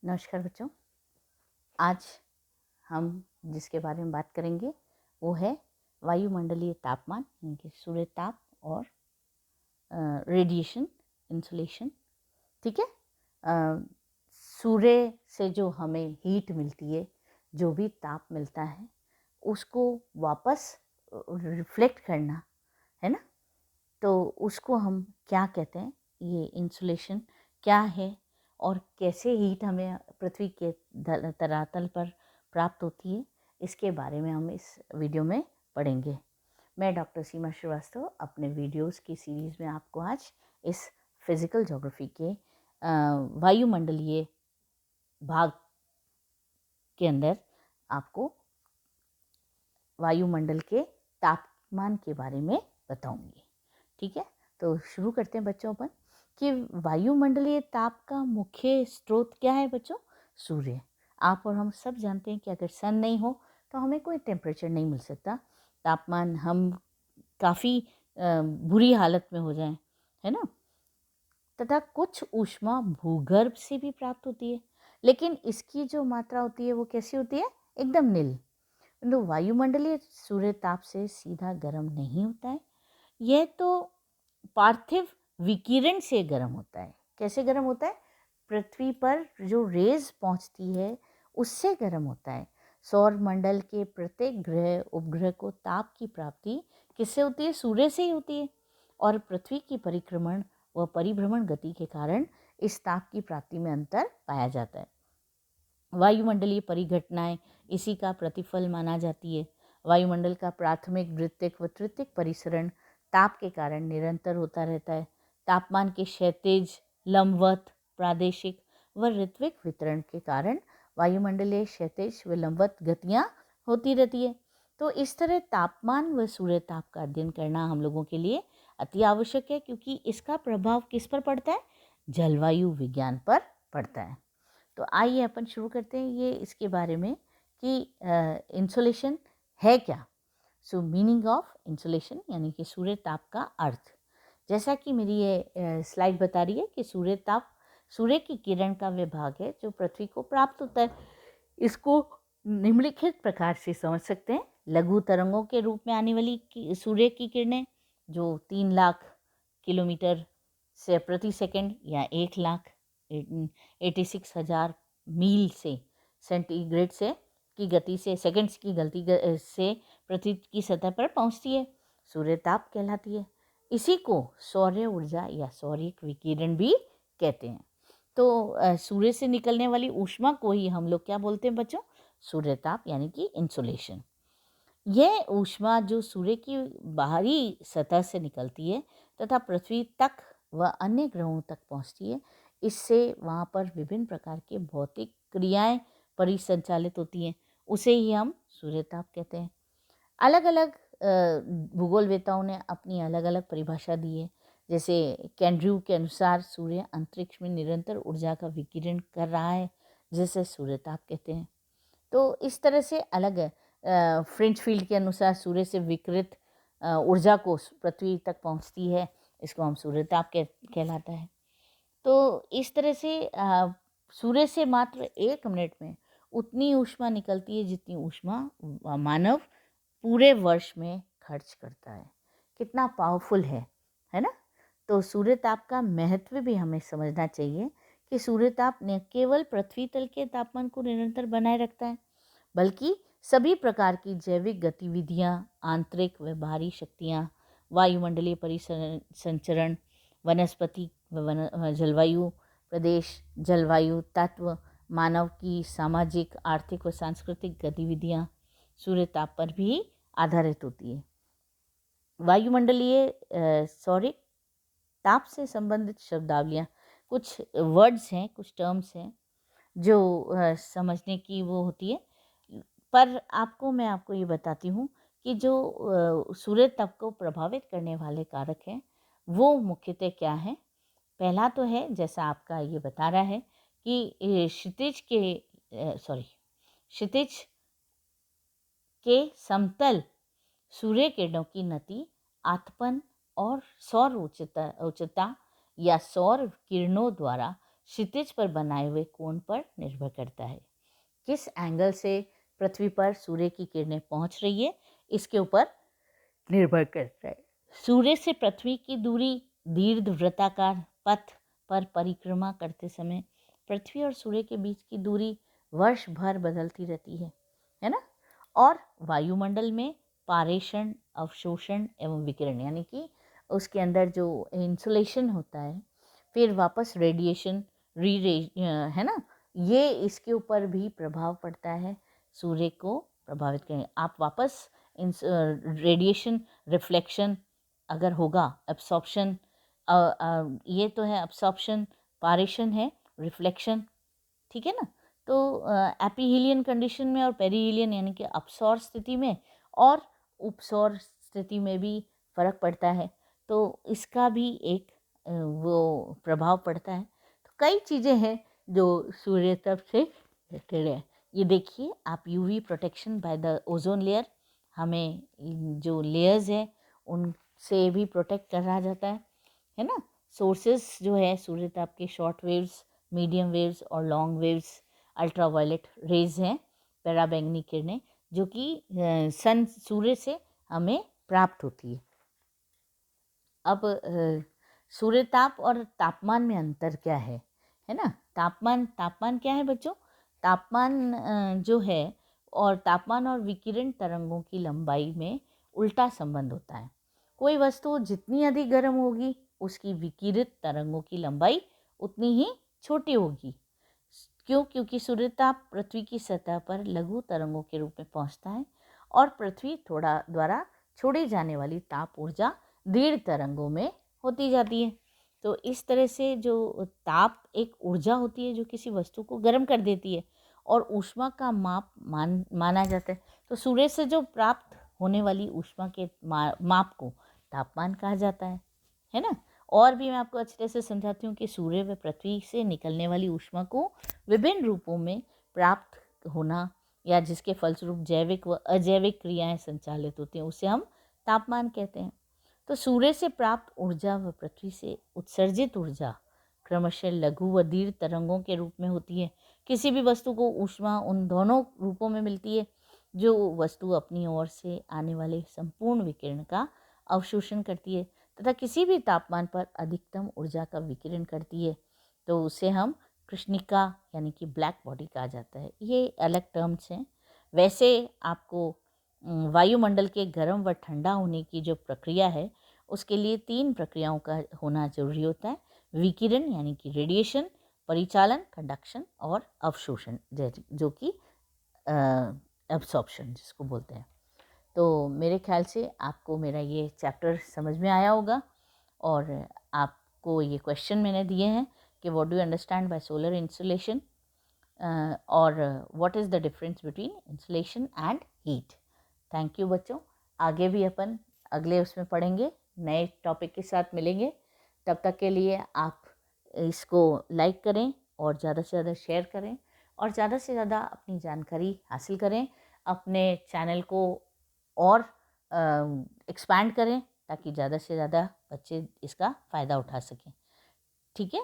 नमस्कार बच्चों। आज हम जिसके बारे में बात करेंगे वो है वायुमंडलीय तापमान यानी कि सूर्य ताप और रेडिएशन इंसुलेशन। ठीक है। सूर्य से जो हमें हीट मिलती है, जो भी ताप मिलता है उसको वापस रिफ्लेक्ट करना है ना, तो उसको हम क्या कहते हैं, ये इंसुलेशन क्या है और कैसे हीट हमें पृथ्वी के धरातल पर प्राप्त होती है, इसके बारे में हम इस वीडियो में पढ़ेंगे। मैं डॉक्टर सीमा श्रीवास्तव अपने वीडियोस की सीरीज़ में आपको आज इस फिज़िकल ज्योग्राफी के वायुमंडलीय भाग के अंदर आपको वायुमंडल के तापमान के बारे में बताऊंगी। ठीक है, तो शुरू करते हैं बच्चों अपन कि वायुमंडलीय ताप का मुख्य स्रोत क्या है बच्चों? सूर्य। आप और हम सब जानते हैं कि अगर सन नहीं हो तो हमें कोई टेम्परेचर नहीं मिल सकता, तापमान हम काफ़ी बुरी हालत में हो जाएं, है ना। तथा कुछ ऊष्मा भूगर्भ से भी प्राप्त होती है, लेकिन इसकी जो मात्रा होती है वो कैसी होती है? एकदम नील। तो वायुमंडलीय सूर्य ताप से सीधा गर्म नहीं होता है, यह तो पार्थिव विकिरण से गर्म होता है। कैसे गर्म होता है? पृथ्वी पर जो रेज पहुंचती है उससे गर्म होता है। सौर मंडल के प्रत्येक ग्रह उपग्रह को ताप की प्राप्ति किससे होती है? सूर्य से ही होती है। और पृथ्वी की परिक्रमण व परिभ्रमण गति के कारण इस ताप की प्राप्ति में अंतर पाया जाता है। वायुमंडलीय परिघटनाएं इसी का प्रतिफल माना जाती है। वायुमंडल का प्राथमिक, द्वितीयक व तृतीयक परिसरण ताप के कारण निरंतर होता रहता है। तापमान के क्षैतिज, लंबवत, प्रादेशिक व ऋत्विक वितरण के कारण वायुमंडलीय क्षैतिज व लंबवत गतियाँ होती रहती है। तो इस तरह तापमान व सूर्य ताप का अध्ययन करना हम लोगों के लिए अति आवश्यक है, क्योंकि इसका प्रभाव किस पर पड़ता है? जलवायु विज्ञान पर पड़ता है। तो आइए अपन शुरू करते हैं ये इसके बारे में कि इंसुलेशन है क्या। सो मीनिंग ऑफ इंसुलेशन यानी कि सूर्य ताप का अर्थ। जैसा कि मेरी ये स्लाइड बता रही है कि सूर्य ताप सूर्य की किरण का विभाग है जो पृथ्वी को प्राप्त होता है। इसको निम्नलिखित प्रकार से समझ सकते हैं। लघु तरंगों के रूप में आने वाली सूर्य की किरणें जो 3 लाख किलोमीटर से प्रति सेकंड या 1 लाख 86,000 मील से सेंटीग्रेड से की गति से सेकंड्स की गति से पृथ्वी की सतह पर पहुंचती है, सूर्य ताप कहलाती है। इसी को सौर्य ऊर्जा या सौरिक विकिरण भी कहते हैं। तो सूर्य से निकलने वाली ऊष्मा को ही हम लोग क्या बोलते हैं बच्चों? सूर्य ताप यानी कि इंसुलेशन। यह ऊष्मा जो सूर्य की बाहरी सतह से निकलती है तथा पृथ्वी तक व अन्य ग्रहों तक पहुंचती है, इससे वहाँ पर विभिन्न प्रकार के भौतिक क्रियाएं परिसंचालित होती हैं, उसे ही हम सूर्यताप कहते हैं। अलग अलग भूगोलवेताओं ने अपनी अलग अलग परिभाषा दी है। जैसे कैंड्रू के अनुसार सूर्य अंतरिक्ष में निरंतर ऊर्जा का विकिरण कर रहा है, जिसे सूर्यताप कहते हैं। तो इस तरह से अलग है। फ्रेंच फील्ड के अनुसार सूर्य से विकिरित ऊर्जा को पृथ्वी तक पहुंचती है, इसको हम सूर्यताप कहलाता है। तो इस तरह से सूर्य से मात्र 1 मिनट में उतनी ऊष्मा निकलती है जितनी ऊष्मा मानव पूरे वर्ष में खर्च करता है। कितना पावरफुल है ना। तो सूर्य ताप का महत्व भी हमें समझना चाहिए कि सूर्य ताप न केवल पृथ्वी तल के तापमान को निरंतर बनाए रखता है, बल्कि सभी प्रकार की जैविक गतिविधियां, आंतरिक व बाहरी शक्तियां, वायुमंडलीय परिसंचरण, वनस्पति व जलवायु प्रदेश, जलवायु तत्व, मानव की सामाजिक, आर्थिक व सांस्कृतिक गतिविधियां सूर्य ताप पर भी आधारित होती है। वायुमंडलीय सौरिक ताप से संबंधित शब्दावलियाँ, कुछ वर्ड्स हैं, कुछ टर्म्स हैं जो समझने की वो होती है। पर मैं आपको ये बताती हूँ कि जो सूर्य ताप को प्रभावित करने वाले कारक हैं वो मुख्यतः क्या हैं। पहला तो है, जैसा आपका ये बता रहा है कि क्षितिज के समतल सूर्य किरणों की नति, आथपन और सौर उच्चता या सौर किरणों द्वारा क्षितिज पर बनाए हुए कोण पर निर्भर करता है। किस एंगल से पृथ्वी पर सूर्य की किरणें पहुंच रही है, इसके ऊपर निर्भर करता है। सूर्य से पृथ्वी की दूरी दीर्घवृत्ताकार पथ पर परिक्रमा करते समय पृथ्वी और सूर्य के बीच की दूरी वर्ष भर बदलती रहती है ना। और वायुमंडल में पारेषण, अवशोषण एवं विकिरण, यानी कि उसके अंदर जो इंसुलेशन होता है, फिर वापस रेडिएशन, है ना, ये इसके ऊपर भी प्रभाव पड़ता है, सूर्य को प्रभावित करें। आप वापस रेडिएशन, रिफ्लेक्शन अगर होगा, एब्सॉर्प्शन, ये तो है एब्सॉर्प्शन, पारेषण है, रिफ्लेक्शन, ठीक है ना। तो एपीहीलियन कंडीशन में और पेरीहीलियन यानी कि अपसौर स्थिति में और उपसौर स्थिति में भी फर्क पड़ता है, तो इसका भी एक वो प्रभाव पड़ता है। तो कई चीज़ें हैं जो सूर्य तरफ से रिलेटेड है। ये देखिए आप, UV protection by the ozone layer, हमें जो लेयर्स है उनसे भी प्रोटेक्ट करा जाता है ना। सोर्सेस जो है सूर्य ताप के, शॉर्ट वेव्स, मीडियम वेव्स और लॉन्ग वेव्स, अल्ट्रावायलेट रेज हैं, पैराबैंगनी किरणें, जो कि सूर्य से हमें प्राप्त होती है। अब सूर्य ताप और तापमान में अंतर क्या है ना। तापमान क्या है बच्चों? तापमान जो है, और तापमान और विकिरण तरंगों की लंबाई में उल्टा संबंध होता है। कोई वस्तु जितनी अधिक गर्म होगी, उसकी विकिरित तरंगों की लंबाई उतनी ही छोटी होगी। क्यों? क्योंकि सूर्य ताप पृथ्वी की सतह पर लघु तरंगों के रूप में पहुंचता है और पृथ्वी द्वारा छोड़ी जाने वाली ताप ऊर्जा दीर्घ तरंगों में होती जाती है। तो इस तरह से जो ताप एक ऊर्जा होती है जो किसी वस्तु को गर्म कर देती है और ऊष्मा का माप माना जाता है। तो सूर्य से जो प्राप्त होने वाली ऊष्मा के माप को तापमान कहा जाता है ना। और भी मैं आपको अच्छे तरह से समझाती हूँ कि सूर्य व पृथ्वी से निकलने वाली ऊष्मा को विभिन्न रूपों में प्राप्त होना, या जिसके फलस्वरूप जैविक व अजैविक क्रियाएं संचालित होती हैं, उसे हम तापमान कहते हैं। तो सूर्य से प्राप्त ऊर्जा व पृथ्वी से उत्सर्जित ऊर्जा क्रमशः लघु व दीर्घ तरंगों के रूप में होती है। किसी भी वस्तु को ऊष्मा उन दोनों रूपों में मिलती है, जो वस्तु अपनी ओर से आने वाले संपूर्ण विकिरण का अवशोषण करती है तथा किसी भी तापमान पर अधिकतम ऊर्जा का विकिरण करती है, तो उसे हम कृष्णिका यानी कि ब्लैक बॉडी कहा जाता है। ये अलग टर्म्स हैं। वैसे आपको वायुमंडल के गर्म व ठंडा होने की जो प्रक्रिया है, उसके लिए 3 प्रक्रियाओं का होना जरूरी होता है: विकिरण यानी कि रेडिएशन, परिचालन कंडक्शन, और अवशोषण जो कि एब्सॉर्प्शन जिसको बोलते हैं। तो मेरे ख्याल से आपको मेरा ये चैप्टर समझ में आया होगा, और आपको ये क्वेश्चन मैंने दिए हैं कि what do you understand by solar insulation, और what is the difference between insulation and heat. Thank you बच्चों। आगे भी अपन अगले उसमें पढ़ेंगे, नए टॉपिक के साथ मिलेंगे। तब तक के लिए आप इसको लाइक करें और ज़्यादा से ज़्यादा शेयर करें, और ज़्यादा से ज़्यादा अपनी जानकारी हासिल करें। अपने चैनल को और एक्सपैंड करें ताकि ज़्यादा से ज़्यादा बच्चे इसका फ़ायदा उठा सकें। ठीक है।